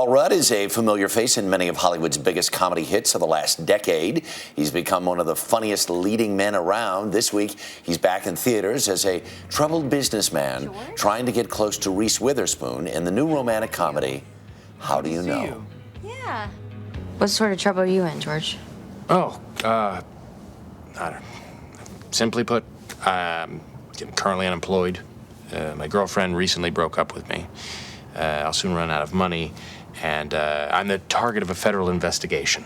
Paul Rudd is a familiar face in many of Hollywood's biggest comedy hits of the last decade. He's become one of the funniest leading men around. This week, he's back in theaters as a troubled businessman trying to get close to Reese Witherspoon in the new romantic comedy, How Do You Know? Yeah. What sort of trouble are you in, George? Oh, I don't. Simply put, I'm currently unemployed. My girlfriend recently broke up with me. I'll soon run out of money, and I'm the target of a federal investigation.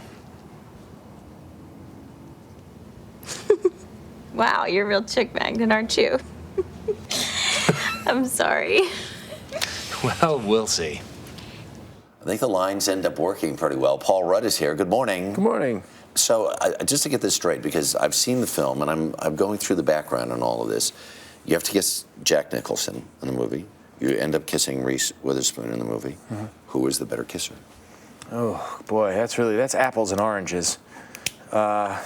Wow, you're a real chick magnet, aren't you? I'm sorry. Well, we'll see. I think the lines end up working pretty well. Paul Rudd is here. Good morning. Good morning. So, just to get this straight, because I've seen the film and I'm going through the background on all of this. You have to kiss Jack Nicholson in the movie. You end up kissing Reese Witherspoon in the movie. Mm-hmm. Who is the better kisser? Oh boy, that's apples and oranges. I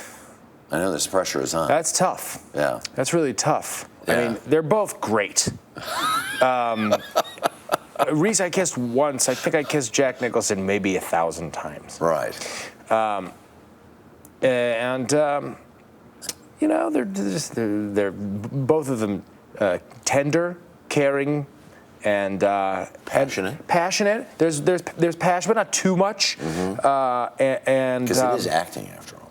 know this pressure is on. That's tough. Yeah. That's really tough. Yeah. I mean, they're both great. Reese, I kissed once. I think I kissed Jack Nicholson maybe 1,000 times. Right. You know, they're both of them tender, caring, and passionate. There's passion, but not too much. Mm-hmm. Because it is acting after all.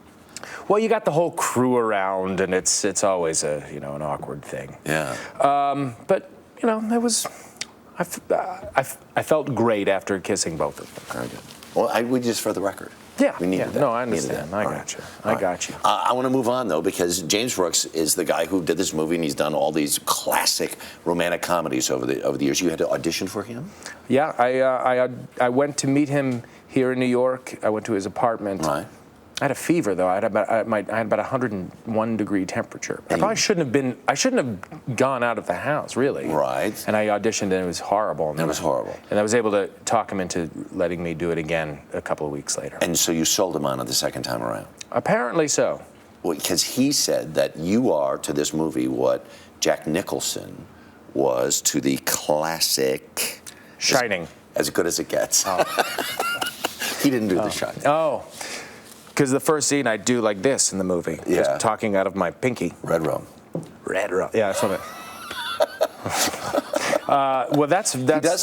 Well, you got the whole crew around, and it's always an awkward thing. Yeah. But you know, I felt great after kissing both of them. Very good. Well, we just for the record. Yeah, we needed that. No, I understand. I got you. I got you. I want to move on, though, because James Brooks is the guy who did this movie, and he's done all these classic romantic comedies over the years. You had to audition for him? Yeah, I went to meet him here in New York. I went to his apartment. Right. I had a fever, though. I had about 101-degree temperature. I shouldn't have gone out of the house, really. Right. And I auditioned, and it was horrible. It was horrible. And I was able to talk him into letting me do it again a couple of weeks later. And so you sold him on it the second time around? Apparently so. Well, because he said that you are to this movie what Jack Nicholson was to the classic Shining. As good as it gets. Oh. He didn't do The Shining. Oh. Because the first scene I do like this in the movie, just talking out of my pinky. Red rum. Red rum. Yeah, that's what it. Well, that's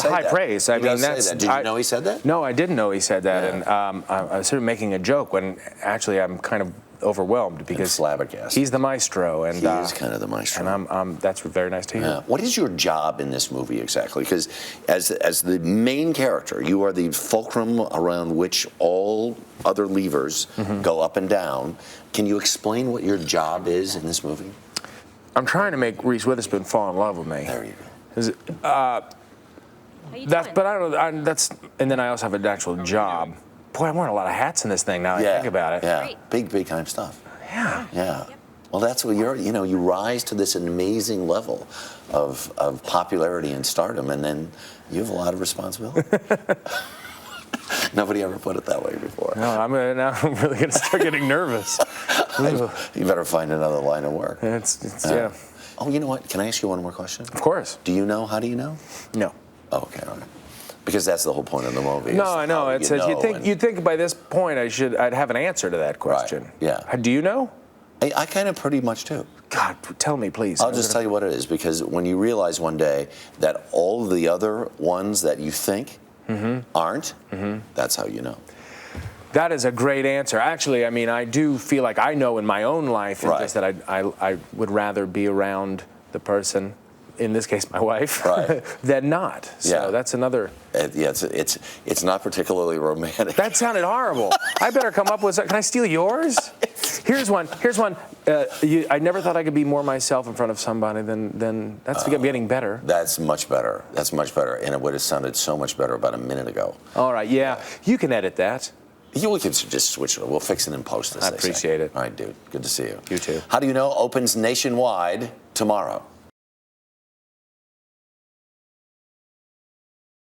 high praise. I mean, that's. Did you know he said that? No, I didn't know he said that, and I was sort of making a joke when actually I'm kind of overwhelmed because flabbergasted. He's the maestro, and he is kind of the maestro. And that's very nice to hear. Yeah. What is your job in this movie exactly? Because as the main character, you are the fulcrum around which all other levers go up and down. Can you explain what your job is in this movie? I'm trying to make Reese Witherspoon fall in love with me. There you go. And then I also have an actual job. Boy, I'm wearing a lot of hats in this thing now. I think about it. Yeah, big time stuff. Yeah. Yeah. Well, that's what you rise to this amazing level of popularity and stardom, and then you have a lot of responsibility. Nobody ever put it that way before. No, I'm really going to start getting nervous. You better find another line of work. Yeah. Oh, you know what? Can I ask you one more question? Of course. Do you know? How do you know? No. Oh, okay, all right. Because that's the whole point of the movie. No, I know. You'd think by this point I'd have an answer to that question. Right. Yeah. Do you know? I kind of pretty much do. God, tell me, please. I'll just tell you what it is, because when you realize one day that all the other ones that you think aren't, that's how you know. That is a great answer. Actually, I mean, I do feel like I know in my own life, just that I would rather be around the person, in this case my wife, than not. So that's another. It's not particularly romantic. That sounded horrible. I better come up with. Can I steal yours? Here's one. I never thought I could be more myself in front of somebody than that's getting better. That's much better. And it would have sounded so much better about a minute ago. All right, you can edit that. We can just switch it. We'll fix it in post. I appreciate it. All right, dude. Good to see you. You too. How Do You Know opens nationwide tomorrow.